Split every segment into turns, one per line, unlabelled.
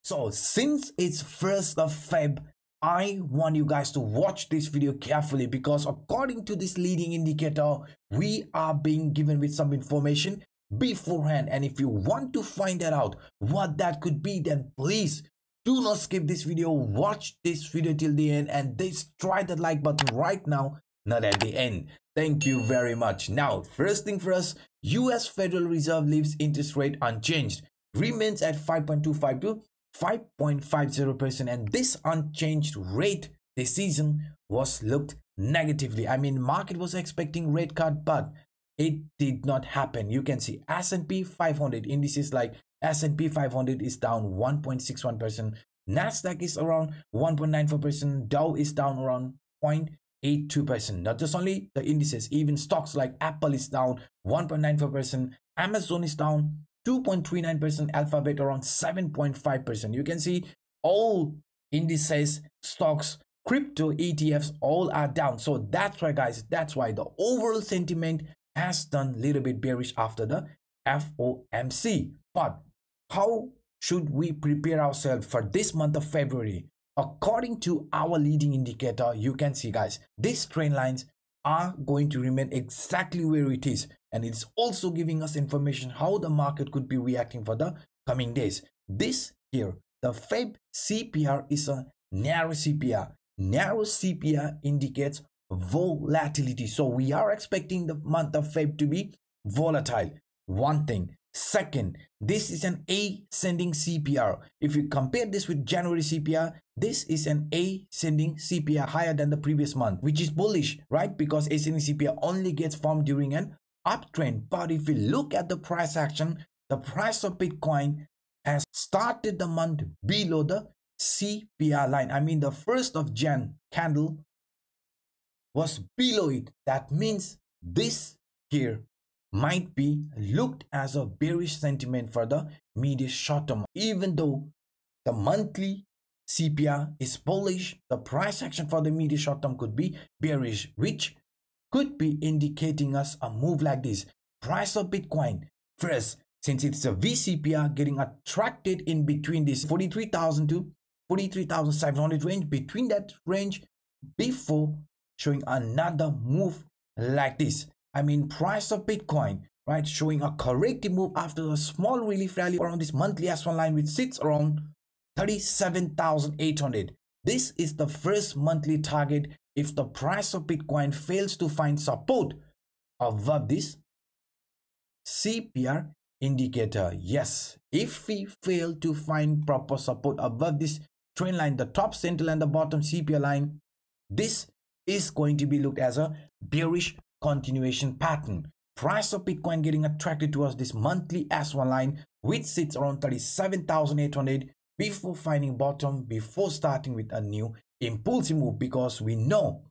So since it's 1st of Feb, I want you guys to watch this video carefully because according to this leading indicator, we are being given with some information beforehand. And if you want to find that out, what that could be, then please do not skip this video. Watch this video till the end and try that like button right now, not at the end. Thank you very much. Now, first thing first, US Federal Reserve leaves interest rate unchanged, remains at 5.25 to 5.50%, and this unchanged rate decision was looked negatively. I mean, market was expecting rate cut, but it did not happen. You can see S&P 500 indices like S&P 500 is down 1.61%, Nasdaq is around 1.94%, Dow is down around 0.82%. Not just only the indices, even stocks like Apple is down 1.94%, Amazon is down 2.39%, Alphabet around 7.5%. You can see all indices, stocks, crypto, ETFs, all are down. So that's why, guys, that's why the overall sentiment has done a little bit bearish after the FOMC. But how should we prepare ourselves for this month of February? According to our leading indicator, you can see, guys, these trend lines are going to remain exactly where it is, and it's also giving us information how the market could be reacting for the coming days. This here, the Feb CPR is a narrow CPR. Narrow CPR indicates volatility, so we are expecting the month of Feb to be volatile. One thing. Second, this is an ascending CPR. If you compare this with January CPR, this is an ascending CPR higher than the previous month, which is bullish, right? Because ascending CPR only gets formed during an uptrend. But if we look at the price action, the price of Bitcoin has started the month below the CPR line. I mean, the 1st of Jan candle was below it. That means this here might be looked as a bearish sentiment for the medium short term. Even though the monthly CPR is bullish, the price action for the medium short term could be bearish, which could be indicating us a move like this. Price of Bitcoin first, since it's a VCPR, getting attracted in between this 43,000 to 43,700 range, between that range before showing another move like this. I mean, price of Bitcoin, right, showing a corrective move after a small relief rally around this monthly S1 line, which sits around 37,800. This is the first monthly target if the price of Bitcoin fails to find support above this CPR indicator. Yes, if we fail to find proper support above this trend line, the top, central, and the bottom CPR line, this is going to be looked as a bearish continuation pattern. Price of Bitcoin getting attracted towards this monthly S1 line, which sits around 37,800 before finding bottom, before starting with a new impulsive move, because we know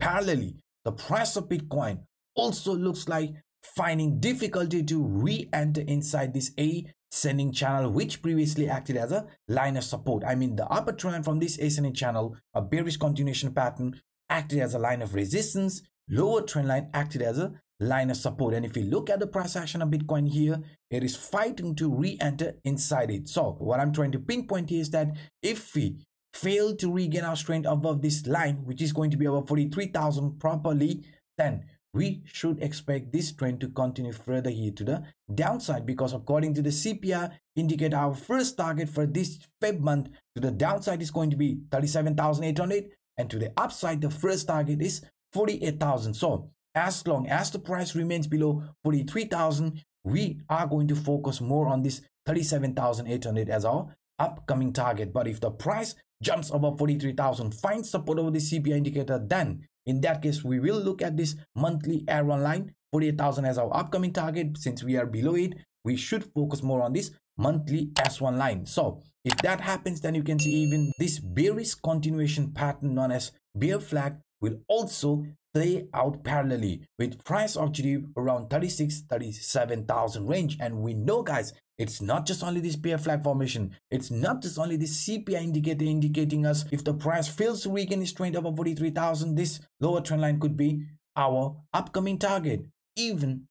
parallelly the price of Bitcoin also looks like finding difficulty to re-enter inside this ascending channel, which previously acted as a line of support. I mean, the upper trend from this ascending channel, a bearish continuation pattern, acted as a line of resistance. Lower trend line acted as a line of support. And if you look at the price action of Bitcoin here, it is fighting to re-enter inside it. So what I'm trying to pinpoint here is that if we fail to regain our strength above this line, which is going to be above 43,000 properly, then we should expect this trend to continue further here to the downside, because according to the CPR indicator, our first target for this Feb month to the downside is going to be 37,800, and to the upside the first target is 48,000. So as long as the price remains below 43,000, we are going to focus more on this 37,800 as our upcoming target. But if the price jumps above 43,000, finds support over the CPI indicator, then in that case we will look at this monthly R1 line 48,000 as our upcoming target. Since we are below it, we should focus more on this monthly S1 line. So if that happens, then you can see even this bearish continuation pattern known as bear flag will also play out parallelly with price objective around 37,000 range. And we know, guys, it's not just only this bear flag formation, it's not just only this CPI indicator indicating us if the price fails to regain its strength above 43,000, this lower trend line could be our upcoming target, even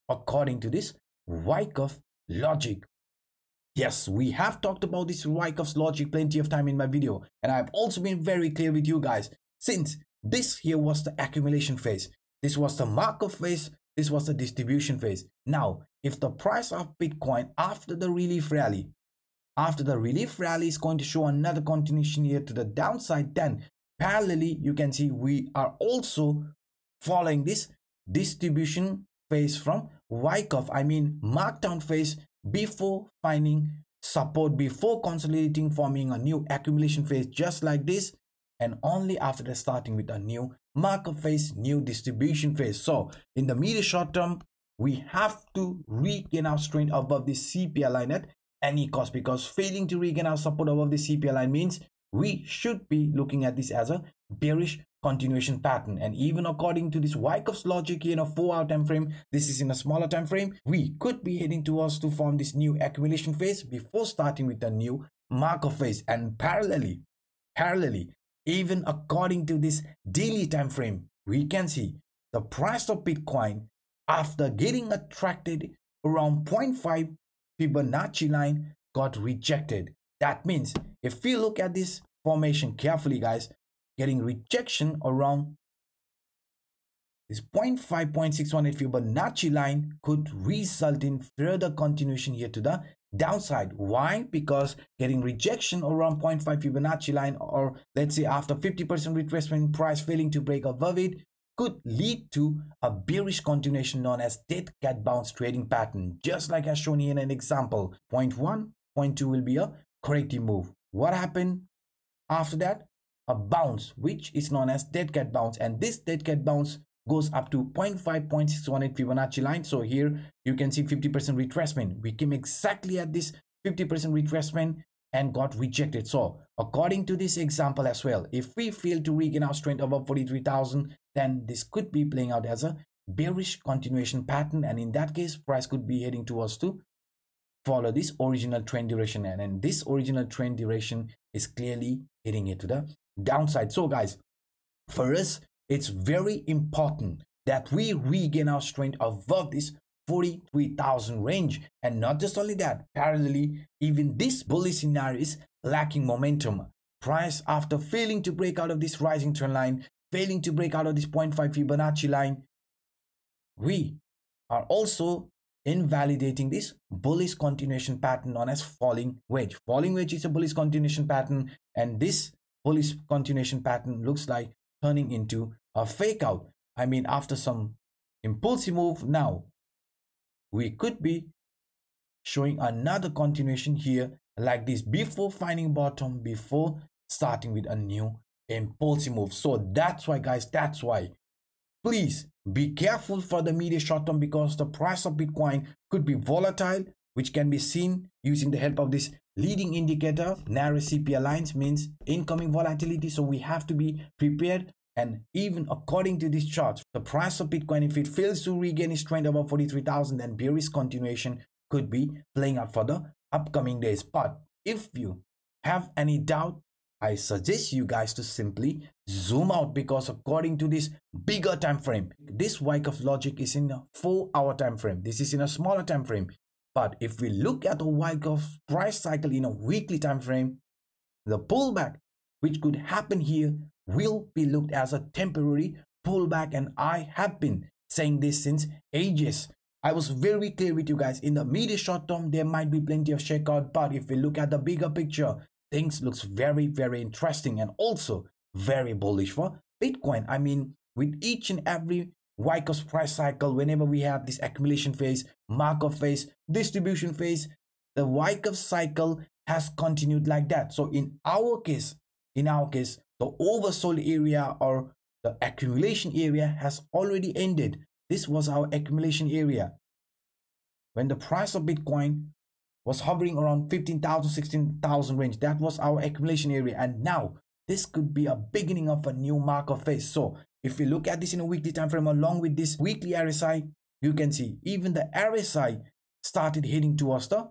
according to this Wyckoff logic. Yes, we have talked about this Wyckoff's logic plenty of time in my video, and I've also been very clear with you guys. Since this here was the accumulation phase, this was the Markov phase, this was the distribution phase. Now, if the price of Bitcoin after the relief rally is going to show another continuation here to the downside, then parallelly you can see we are also following this distribution phase from Wyckoff, markdown phase, before finding support, before consolidating, forming a new accumulation phase just like this, and only after that starting with a new Markov phase, new distribution phase. So in the medium short term, we have to regain our strength above the CPI line at any cost, because failing to regain our support above the CPI line means we should be looking at this as a bearish continuation pattern. And even according to this Wyckoff's logic here in a 4-hour time frame, this is in a smaller time frame, we could be heading towards to form this new accumulation phase before starting with the new Markov phase. And parallelly, even according to this daily time frame, we can see the price of Bitcoin, after getting attracted around 0.5 Fibonacci line, got rejected. That means if we look at this formation carefully, guys, getting rejection around this 0.5, 0.618 Fibonacci line could result in further continuation here to the downside. Why? Because getting rejection around 0.5 Fibonacci line, or let's say after 50% retracement, price failing to break above it, could lead to a bearish continuation known as dead cat bounce trading pattern, just like as shown here in an example. 0.1, 0.2 will be a corrective move. What happened after that? A bounce, which is known as dead cat bounce, and this dead cat bounce goes up to 0.5, 0.618 Fibonacci line. So here you can see 50% retracement. We came exactly at this 50% retracement and got rejected. So according to this example as well, if we fail to regain our strength above 43,000, then this could be playing out as a bearish continuation pattern, and in that case price could be heading towards to follow this original trend direction, and this original trend direction is clearly hitting it to the downside. So guys, for us it's very important that we regain our strength above this 43,000 range. And not just only that, parallelly, even this bullish scenario is lacking momentum. Price, after failing to break out of this rising trend line, failing to break out of this 0.5 Fibonacci line, we are also invalidating this bullish continuation pattern known as falling wedge. Falling wedge is a bullish continuation pattern, and this bullish continuation pattern looks like turning into a fake out. After some impulsive move, now we could be showing another continuation here like this before finding bottom, before starting with a new impulsive move. So that's why, guys, that's why please be careful for the medium short term, because the price of Bitcoin could be volatile, which can be seen using the help of this leading indicator. Narrow CPI lines means incoming volatility, so we have to be prepared. And even according to this chart, the price of Bitcoin, if it fails to regain its trend above 43,000, then bearish continuation could be playing out for the upcoming days. But if you have any doubt, I suggest you guys to simply zoom out, because according to this bigger time frame, this Wyckoff logic is in a 4-hour time frame. This is in a smaller time frame. But if we look at the Wyckoff price cycle in a weekly time frame, the pullback which could happen here will be looked as a temporary pullback, and I have been saying this since ages. I was very clear with you guys. In the medium short term, there might be plenty of shakeout, but if we look at the bigger picture, things looks very, very interesting and also very bullish for Bitcoin. With each and every Wyckoff price cycle, whenever we have this accumulation phase, Markov phase, distribution phase, the Wyckoff cycle has continued like that. So in our case, the oversold area or the accumulation area has already ended. This was our accumulation area when the price of Bitcoin was hovering around 15,000, 16,000 range. That was our accumulation area, and now this could be a beginning of a new Markov phase. So if we look at this in a weekly time frame along with this weekly RSI, you can see even the RSI started heading towards the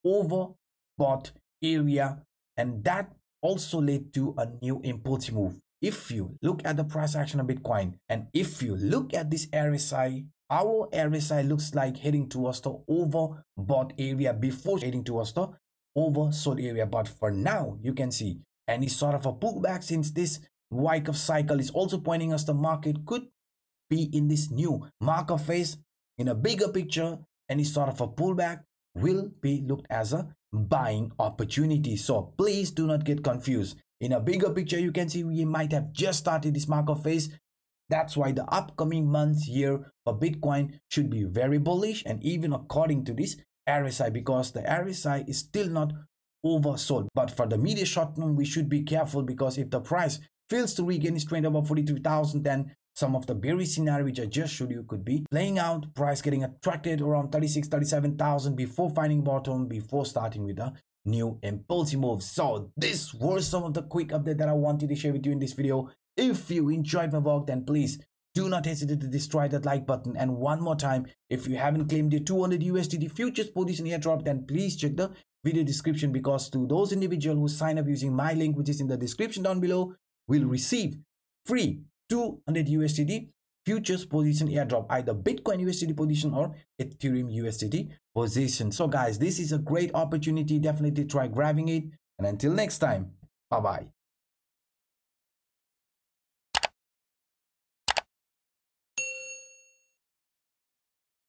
overbought area, and that also led to a new impulsive move. If you look at the price action of Bitcoin, and if you look at this RSI, our RSI looks like heading towards the overbought area before heading towards the oversold area, but for now you can see any sort of a pullback since this Wyckoff cycle is also pointing us the market could be in this new markup phase. In a bigger picture, any sort of a pullback will be looked as a buying opportunity. So please do not get confused. In a bigger picture, you can see we might have just started this markup phase. That's why the upcoming months, year for Bitcoin should be very bullish, and even according to this RSI, because the RSI is still not oversold. But for the medium short term, we should be careful, because if the price fails to regain its trend above 43,000, then some of the bearish scenario which I just showed you could be playing out, price getting attracted around 36, 37,000 before finding bottom, before starting with a new impulsive move. So these were some of the quick update that I wanted to share with you in this video. If you enjoyed my work, then please do not hesitate to destroy that like button. And one more time, if you haven't claimed your 200 USDT futures position airdrop, then please check the video description, because to those individuals who sign up using my link, which is in the description down below, will receive free 200 USDT futures position airdrop, either Bitcoin USDT position or Ethereum USDT position. So guys, this is a great opportunity. Definitely try grabbing it. And until next time, bye bye.